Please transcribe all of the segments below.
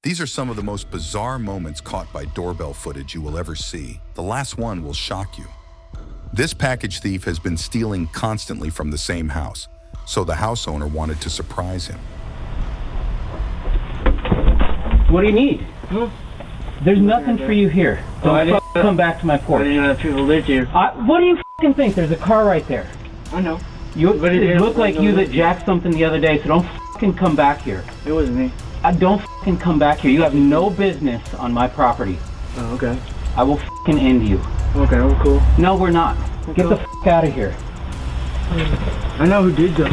These are some of the most bizarre moments caught by doorbell footage you will ever see. The last one will shock you. This package thief has been stealing constantly from the same house, so the house owner wanted to surprise him. What do you need? Huh? There's nothing for you here. Don't come back to my porch. I didn't have people live here. What do you think? There's a car right there. I know. It looked like you that jacked something the other day, so don't come back here. It wasn't me. Don't come back here. You have no business on my property. Oh, okay. I will end you. Okay, we're cool. No, we're not. Get the out of here. I know who did though.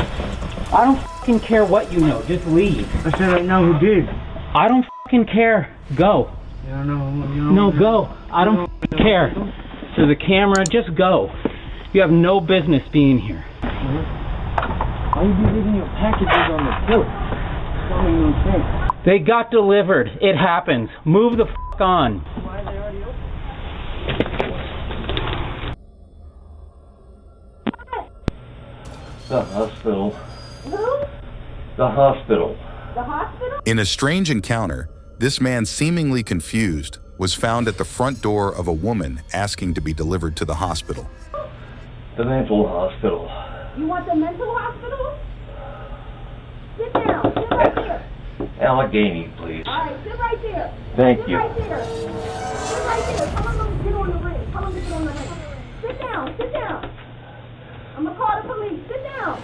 I don't care what you know. Just leave. I said I know who did. I don't care. Go. You don't know. No, go. I don't care. To the camera, just go. You have no business being here. Why you be leaving your packages on the porch? Don't make no sense. They got delivered. It happens. Move the on. Why are they already open? The hospital. Who? The hospital. The hospital? In a strange encounter, this man, seemingly confused, was found at the front door of a woman asking to be delivered to the hospital. The mental hospital. You want the mental hospital? Sit down. Sit right there. Allegheny, please. All right, sit right there. Thank Sit you. right there. Sit right there. Tell them to get on the ring. Tell them to get on the ring. Sit down. Sit down. I'm going to call the police. Sit down.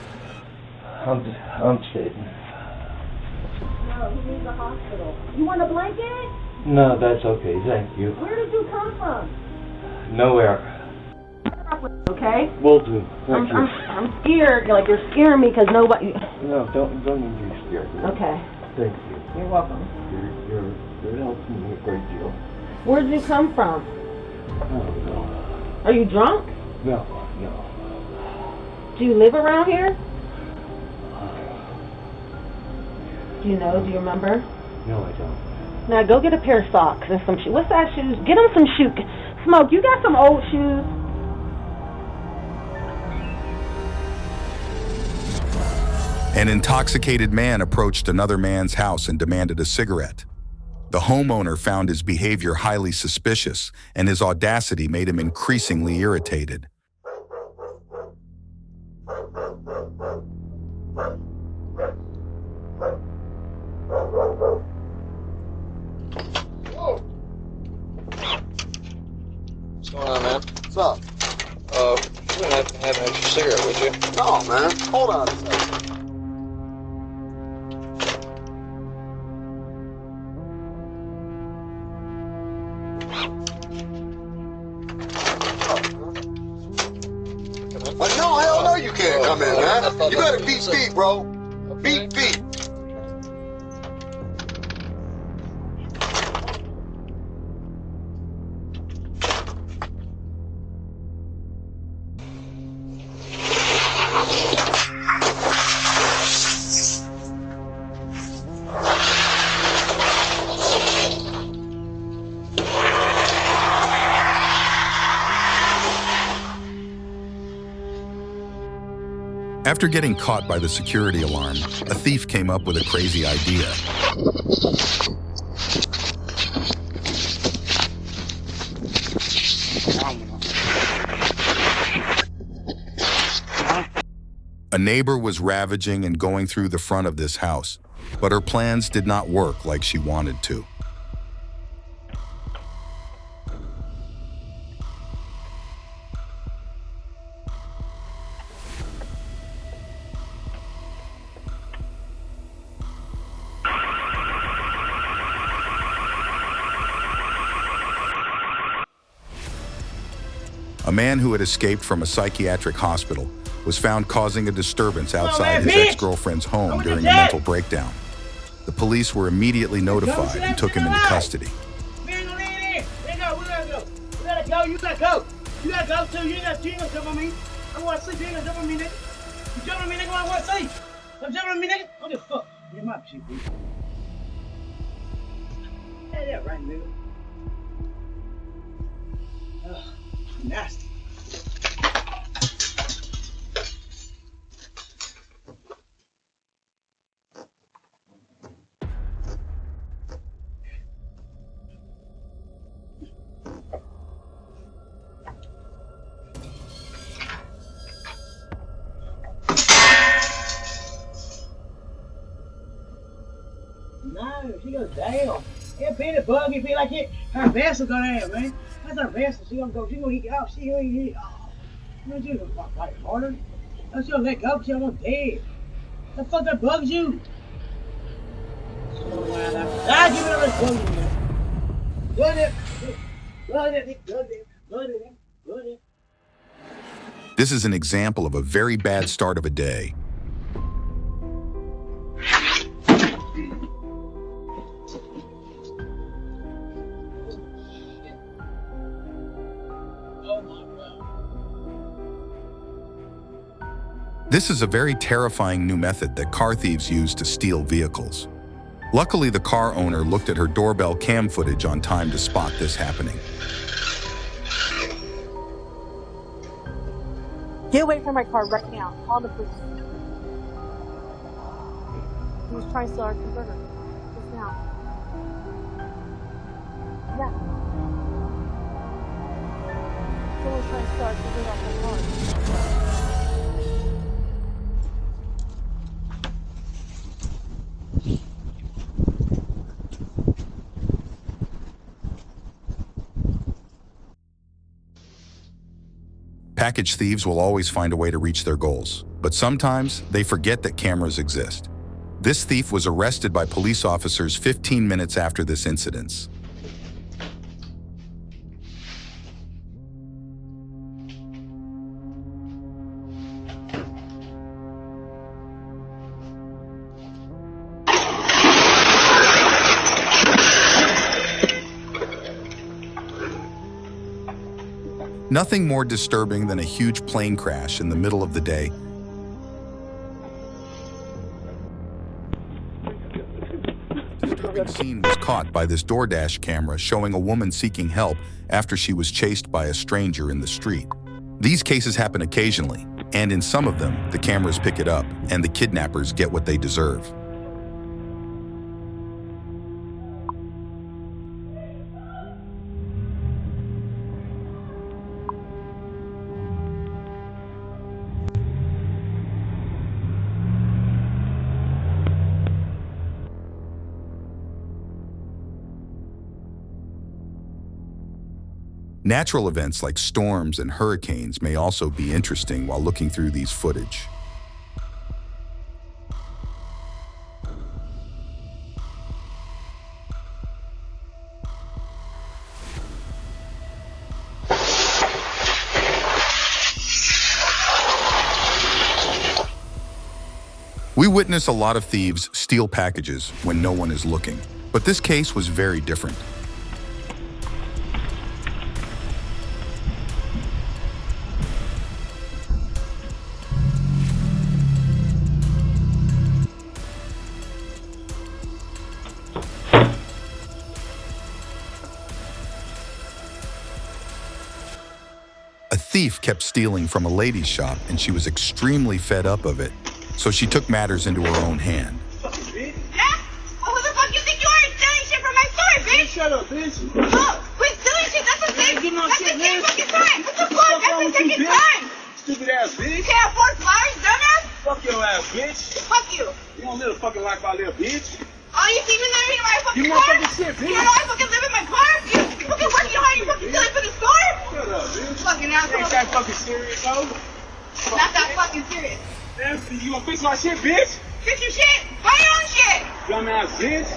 I'm sitting. No, he needs a hospital. You want a blanket? No, that's okay. Thank you. Where did you come from? Nowhere. Okay? Will do. Thank you. I'm scared. Like, you're scaring me because nobody... No, don't need you scared. Okay. Thank you. You're welcome. You're helping me a great deal. Where did you come from? Oh, no. Are you drunk? No. Do you live around here? Do you know? Do you remember? No, I don't. Now go get a pair of socks and some shoes. What's that shoes? Get him some shoes. Smoke, you got some old shoes? An intoxicated man approached another man's house and demanded a cigarette. The homeowner found his behavior highly suspicious, and his audacity made him increasingly irritated. What's going on, man? What's up? You wouldn't have to have an extra cigarette, would you? No, man. Hold on a second. No, hell no, you can't come in, man. You better beat beat, bro. Beat beat. After getting caught by the security alarm, a thief came up with a crazy idea. A neighbor was ravaging and going through the front of this house, but her plans did not work like she wanted to. A man who had escaped from a psychiatric hospital was found causing a disturbance outside his ex-girlfriend's home during a mental breakdown. The police were immediately notified and took him into custody. We ain't gonna leave it. We gotta go. We gotta go. You gotta go. You gotta go too. You ain't gonna jump on me. I wanna sleep. You ain't gonna jump on me, nigga. You jump on me, nigga. I wanna sleep. Don't jump on me, nigga. What the fuck? Get my shit, dude. Hey, that right, nigga. Ugh, nasty. She goes, damn. It been a bug, it be like it. Her vessel go down, man. That's her vessel. She gonna eat off. She gonna eat it off. Man, you gonna fuck like harder. She gonna let go, she almost dead. The fuck that bugs you? She gonna wind up. Ah, give me all this bug in there. Blood it. Blood it. Blood it. Blood it. Blood it. This is an example of a very bad start of a day. This is a very terrifying new method that car thieves use to steal vehicles. Luckily, the car owner looked at her doorbell cam footage on time to spot this happening. Get away from my car right now. Call the police. He was trying to steal our converter. Just now. Yeah. Someone's trying to steal our converter off my car. Package thieves will always find a way to reach their goals, but sometimes they forget that cameras exist. This thief was arrested by police officers 15 minutes after this incident. Nothing more disturbing than a huge plane crash in the middle of the day. The disturbing scene was caught by this DoorDash camera showing a woman seeking help after she was chased by a stranger in the street. These cases happen occasionally, and in some of them, the cameras pick it up and the kidnappers get what they deserve. Natural events like storms and hurricanes may also be interesting while looking through these footage. We witness a lot of thieves steal packages when no one is looking, but this case was very different. A thief kept stealing from a lady's shop and she was extremely fed up of it, so she took matters into her own hand. Huh? Well, who the fuck you think you are stealing shit from my store, bitch? Shut up, bitch. Oh, quit stealing shit. That's the same. Get my That's shit, the same man. fucking time. What the fuck? That's the second time. Stupid ass bitch. You can't afford flowers, dumbass. Fuck your ass, bitch. Fuck you. You don't live a fucking life out there, bitch. Oh, you see me living in my fucking You car? motherfucking shit, bitch. You know I fucking live in my car? You fucking working hard. You fucking stealing for the store? Shut up, bitch. Fucking Ain't asshole. that fucking serious, though? Not that fucking serious. Nasty. You gonna fix my shit, bitch? Fix your shit. Buy your own shit. Dumbass bitch.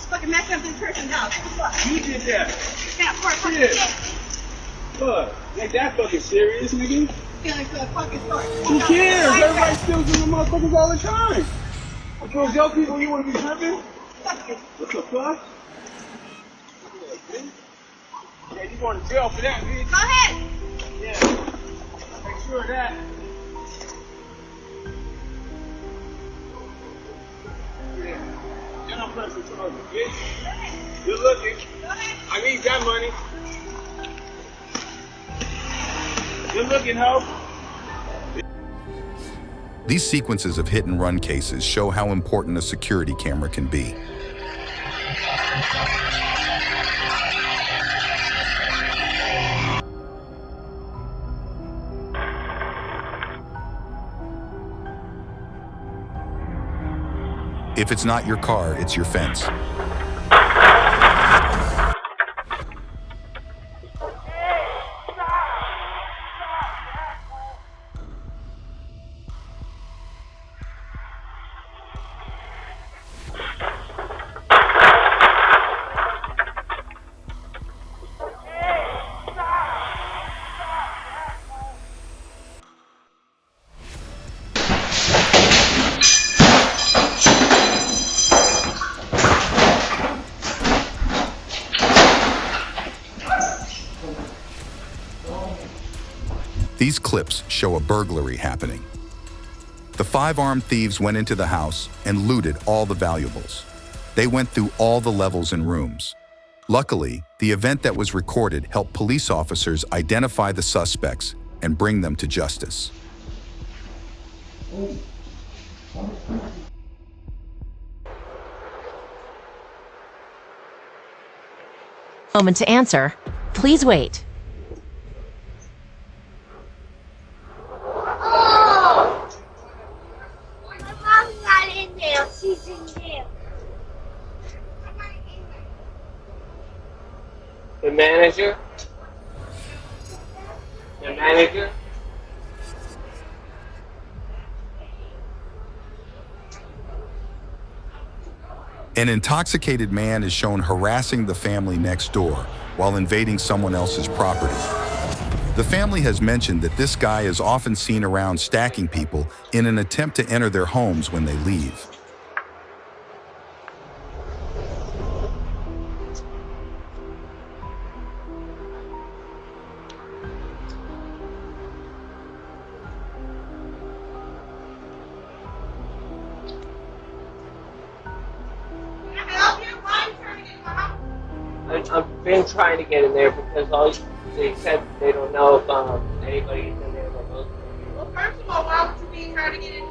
Fucking messing up this person's house. What the fuck? You did that. You can't afford fucking Shit. shit. Look, ain't that fucking serious, nigga? Stealing for the fucking store. Who cares? Everybody steals from the motherfuckers all the time. If it was your people, you wouldn't be tripping? Fuck you. What the fuck? Yeah, you going to jail for that, bitch. Go ahead. Yeah. Make sure of that. Yeah. You're not pressing charges, bitch. Good looking. Go ahead. I need that money. Good looking, hoe. These sequences of hit-and-run cases show how important a security camera can be. If it's not your car, it's your fence. These clips show a burglary happening. The 5 armed thieves went into the house and looted all the valuables. They went through all the levels and rooms. Luckily, the event that was recorded helped police officers identify the suspects and bring them to justice. Moment to answer. Please wait. She's in there. The manager? The manager? An intoxicated man is shown harassing the family next door while invading someone else's property. The family has mentioned that this guy is often seen around stacking people in an attempt to enter their homes when they leave. I've been trying to get in there because they said they don't know if anybody's in there. Well, first of all, why would you be trying to get in?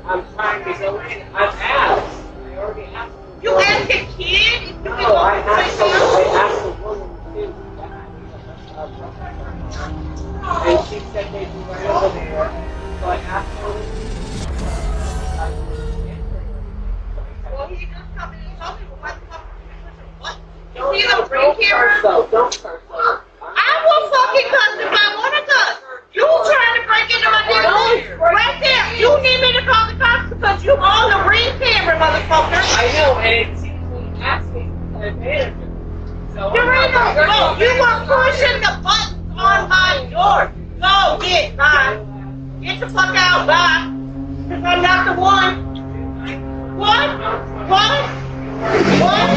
I'm trying to go in. I've asked. I already asked. You asked a kid? No, I asked a woman too. And she said they'd be right over there. So I asked her. Well, he just come in and told me, well, why the fuck what? Don't You see the ring camera? Don't curse though. I will fucking cuss if I want to cuss. You trying to break into my neighborhood? Right there. You need me to call the cops because you on the ring camera, motherfucker. I know, and it seems like asking for the manager. So There ain't no go. You were pushing the buttons on my door. Go get, bye. Get the fuck out, bye. Because I'm not the one. What? What? What?